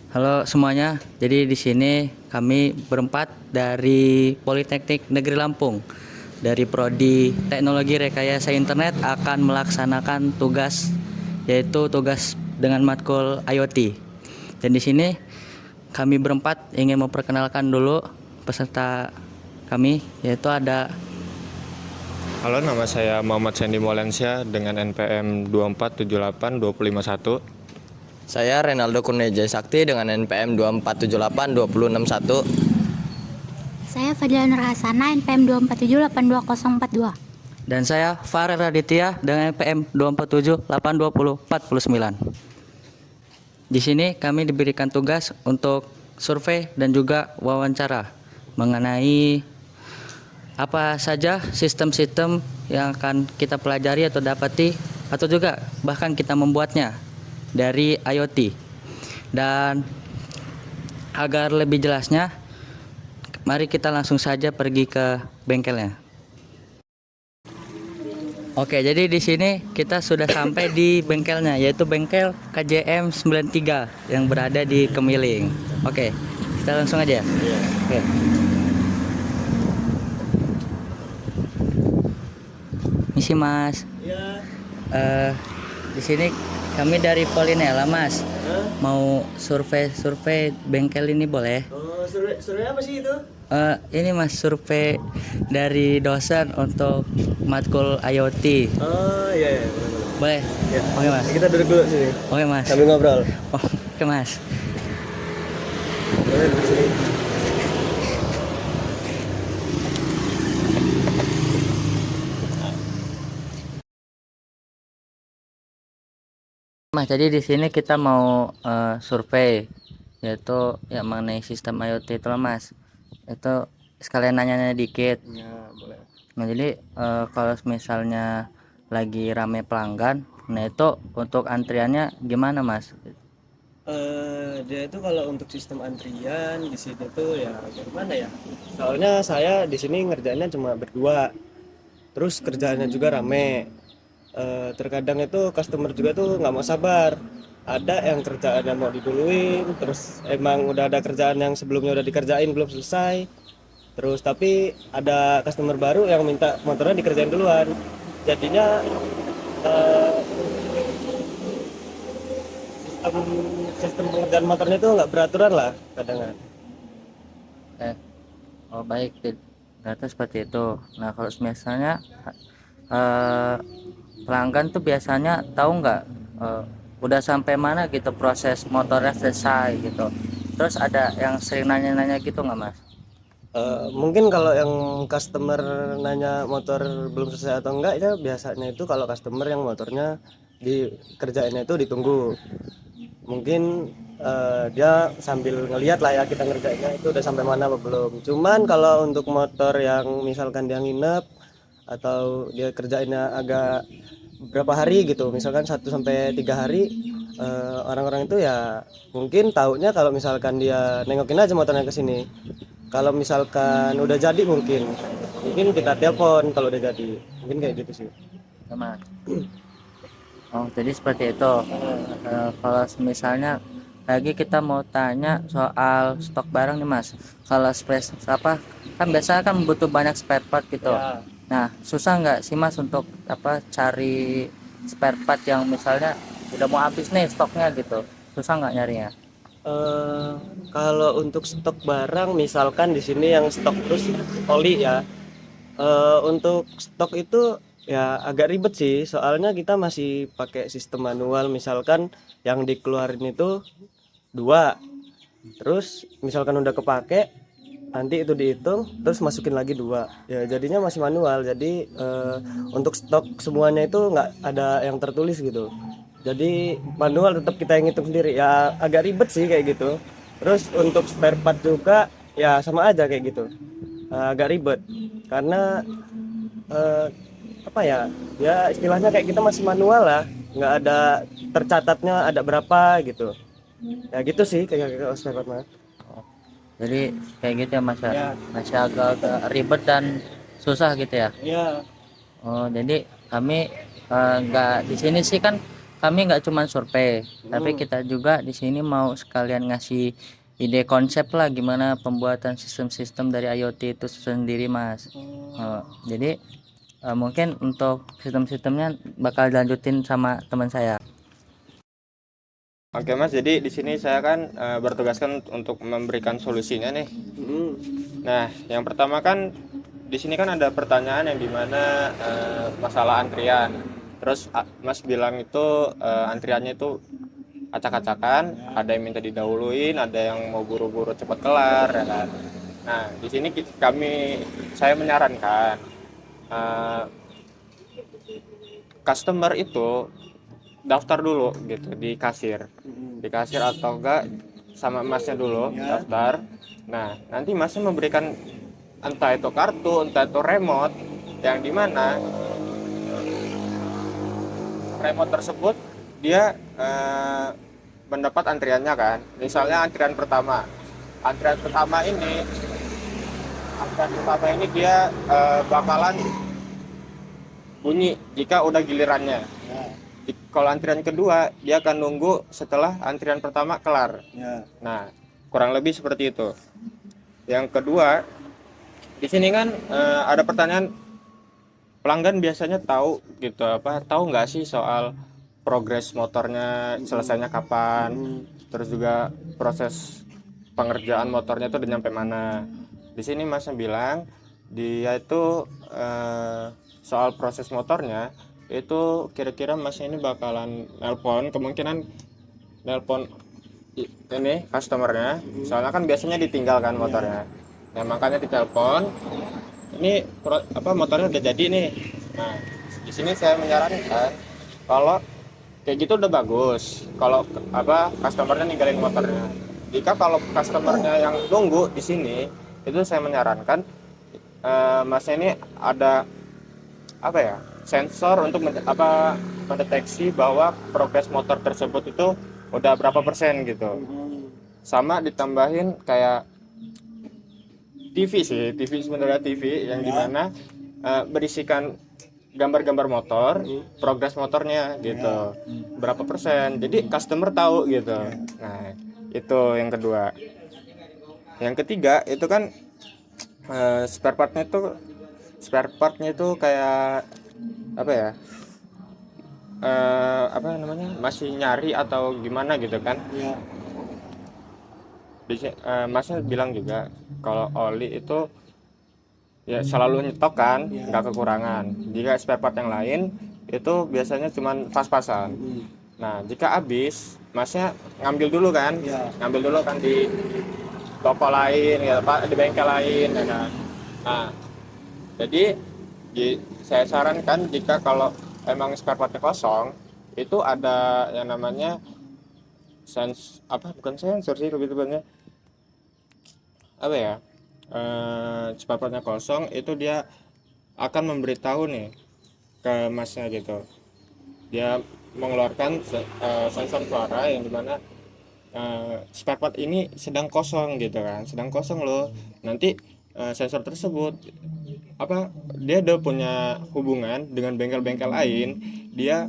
Halo semuanya. Jadi di sini kami berempat dari Politeknik Negeri Lampung. Dari Prodi Teknologi Rekayasa Internet akan melaksanakan tugas, yaitu tugas dengan matkul IoT. Dan di sini kami berempat ingin memperkenalkan dulu peserta kami, yaitu ada. Halo, nama saya Muhammad Sandy Molensia dengan NPM 24782051. Saya Renaldo Kurnia Sakti dengan NPM 24782061. Saya Fadila Nur Hasana, NPM 247824042. Dan saya Farel Raditya dengan NPM 247824049. Di sini kami diberikan tugas untuk survei dan juga wawancara mengenai apa saja sistem-sistem yang akan kita pelajari atau dapati atau juga bahkan kita membuatnya dari IoT. Dan agar lebih jelasnya, mari kita langsung saja pergi ke bengkelnya. Oke, jadi di sini kita sudah sampai di bengkelnya, yaitu bengkel KJM 93 yang berada di Kemiling. Oke, kita langsung aja. Oke. Misi Mas. Iya. Di sini kami dari Polinela Mas. Mau survei bengkel ini boleh? Oh, survei apa sih itu? Ini Mas, survei dari dosen untuk matkul IoT. Oh, iya, Boleh? boleh. Ya. Oke Mas. Kita duduk dulu sini. Oke Mas. Sambil ngobrol. Oke Mas. Boleh duduk sini. Mas, jadi di sini kita mau survei, yaitu ya mengenai sistem IoT itu loh, Mas. Itu sekalian nanya-nanya dikit. Ya, boleh. Nah, jadi kalau misalnya lagi rame pelanggan, nah itu untuk antriannya gimana, Mas? Dia itu kalau untuk sistem antrian di sini tuh ya gimana ya? Soalnya saya di sini ngerjainnya cuma berdua. Terus kerjaannya juga rame. Terkadang itu customer juga tuh nggak mau sabar. Ada yang kerjaannya mau diduluin, terus emang udah ada kerjaan yang sebelumnya udah dikerjain belum selesai. Terus tapi ada customer baru yang minta motornya dikerjain duluan. Jadinya eh, sistem pengerjaan motornya itu nggak beraturan lah kadang. Eh, oh baik, ternyata seperti itu. Nah, kalau misalnya eh, pelanggan tuh biasanya tahu nggak eh, udah sampai mana gitu proses motornya selesai gitu. Terus ada yang sering nanya-nanya gitu nggak, Mas? Mungkin kalau yang customer nanya motor belum selesai atau enggak ya biasanya itu kalau customer yang motornya dikerjainnya itu ditunggu. Mungkin dia sambil ngelihat lah ya kita ngerjainnya itu udah sampai mana apa belum. Cuman kalau untuk motor yang misalkan dia nginep atau dia kerjainnya agak berapa hari gitu, misalkan 1 sampai 3 hari, orang-orang itu ya mungkin taunya kalau misalkan dia nengokin aja motornya ke sini. Kalau misalkan udah jadi mungkin kita telepon kalau udah jadi, mungkin kayak gitu sih. Sama. Oh, jadi seperti itu. Kalau misalnya lagi kita mau tanya soal stok barang nih, Mas. Kalau space apa kan biasanya kan butuh banyak spare part gitu. Ya. Nah, susah nggak sih Mas untuk apa cari spare part yang misalnya udah mau habis nih stoknya gitu. Susah nggak nyarinya? Eh, Kalau untuk stok barang, misalkan di sini yang stok terus oli ya. Untuk stok itu ya agak ribet sih, soalnya kita masih pakai sistem manual. Misalkan yang dikeluarin itu dua, terus misalkan udah kepake, nanti itu dihitung, terus masukin lagi dua. Ya jadinya masih manual. Jadi untuk stok semuanya itu nggak ada yang tertulis gitu. Jadi manual tetap kita yang hitung sendiri. Ya agak ribet sih kayak gitu. Terus untuk spare part juga ya sama aja kayak gitu. Agak ribet karena eh, apa ya? Ya istilahnya kayak kita masih manual lah. Nggak ada tercatatnya ada berapa gitu. Ya gitu sih kayak spare part mah. Jadi kayak gitu ya Mas ya. Ya. Masih agak-agak ribet dan susah gitu ya. Iya. Oh, jadi kami nggak di sini sih kan kami nggak cuma survei, tapi kita juga di sini mau sekalian ngasih ide konsep lah gimana pembuatan sistem-sistem dari IoT itu sendiri, Mas. Jadi mungkin untuk sistem-sistemnya bakal dilanjutin sama teman saya. Oke Mas, jadi di sini saya kan bertugaskan untuk memberikan solusinya nih. Nah, yang pertama kan di sini kan ada pertanyaan yang dimana masalah antrian. Terus Mas bilang itu antriannya itu acak-acakan, ada yang minta didahuluin, ada yang mau buru-buru cepat kelar, ya kan. Nah, di sini saya menyarankan customer itu daftar dulu gitu di kasir atau enggak sama masnya dulu daftar. Nah, nanti masnya memberikan entah itu kartu, entah itu remote, yang dimana remote tersebut dia mendapat antriannya kan. Misalnya antrian pertama ini dia bakalan bunyi jika udah gilirannya. Kalau antrian kedua dia akan nunggu setelah antrian pertama kelar. Nah, kurang lebih seperti itu. Yang kedua, di sini kan ada pertanyaan, pelanggan biasanya tahu nggak sih soal progres motornya selesainya kapan, terus juga proses pengerjaan motornya itu udah nyampe mana. Di sini Masnya bilang dia itu soal proses motornya itu kira-kira Masnya ini bakalan kemungkinan nelpon ini customernya, soalnya kan biasanya ditinggalkan motornya. Nah, makanya ditelepon, ini motornya udah jadi nih. Nah, di sini saya menyarankan kalau kayak gitu udah bagus, kalau customernya ninggalin motornya. Jika kalau customernya yang nunggu di sini, itu saya menyarankan Masnya ini ada sensor untuk mendeteksi bahwa progres motor tersebut itu udah berapa persen gitu. Sama ditambahin kayak TV sebenarnya TV yang dimana berisikan gambar-gambar motor, progres motornya gitu, berapa persen. Jadi customer tahu gitu. Nah, itu yang kedua. Yang ketiga itu kan spare partnya itu kayak masih nyari atau gimana gitu kan. Masnya bilang juga kalau oli itu ya selalu nyetok kan, nggak kekurangan. Jika spare part yang lain itu biasanya cuma pas-pasan. Nah, jika habis Masnya ngambil dulu kan di toko lain ya Pak, di bengkel lain ya kan. Nah, jadi saya sarankan jika kalau emang spare partnya kosong, itu ada yang namanya bukan sensor sih, lebih tepatnya spare partnya kosong, itu dia akan memberitahu nih ke Masnya gitu. Dia mengeluarkan sensor suara yang dimana spare part ini sedang kosong gitu kan, sedang kosong loh. Nanti sensor tersebut dia udah punya hubungan dengan bengkel-bengkel lain, dia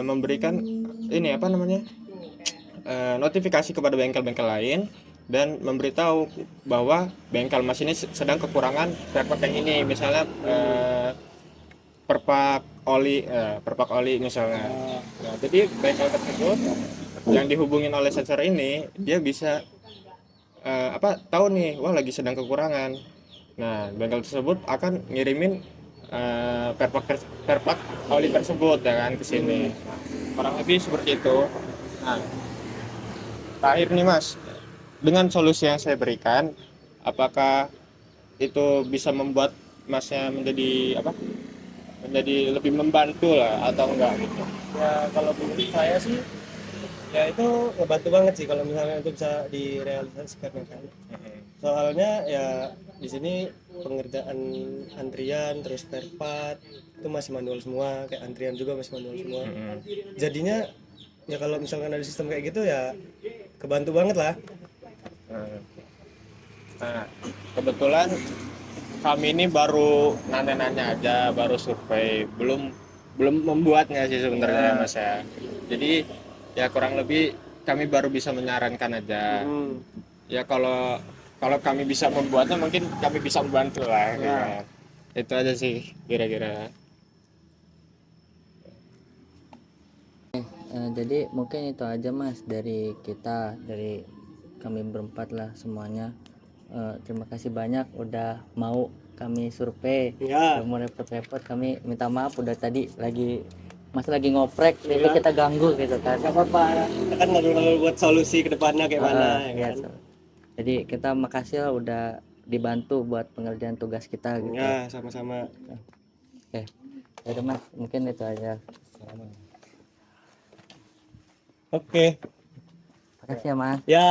memberikan notifikasi kepada bengkel-bengkel lain dan memberitahu bahwa bengkel Mas ini sedang kekurangan spare part yang ini, misalnya perpak oli misalnya. Nah, jadi bengkel tersebut yang dihubungin oleh sensor ini dia bisa tahu nih, wah lagi sedang kekurangan. Nah, bengkel tersebut akan ngirimin perpak oli tersebut ya kan ke sini. Kurang lebih seperti itu. Nah, terakhir nih Mas, dengan solusi yang saya berikan, apakah itu bisa membuat Masnya menjadi lebih membantu lah atau enggak gitu? Ya kalau menurut saya sih ya itu ngebantu banget sih kalau misalnya itu bisa direalisasikan kan. Soalnya ya di sini pengerjaan antrian terus spare part itu masih manual semua, kayak antrian juga masih manual semua. Jadinya ya kalau misalkan ada sistem kayak gitu ya kebantu banget lah. Nah, kebetulan kami ini baru nanya-nanya aja, baru survei, belum belum membuatnya sih sebenarnya Mas ya. Jadi ya kurang lebih kami baru bisa menyarankan aja. Ya kalau kalau kami bisa membuatnya mungkin kami bisa membantu lah. Ya. Itu aja sih kira-kira. Jadi mungkin itu aja Mas dari kita, dari kami berempat lah semuanya. Terima kasih banyak udah mau kami survei. Ya. Udah mau repot-repot, kami minta maaf udah tadi Mas lagi ngoprek, jadi kita ganggu gitu kan. Gak apa-apa, kita kan ngobrol buat solusi ke depannya kayak mana ya Iya, kan. jadi kita makasih lah udah dibantu buat pengerjaan tugas kita gitu. Ya, sama-sama. Oke, yaudah Mas, mungkin itu aja. Oke. Makasih ya Mas. Ya.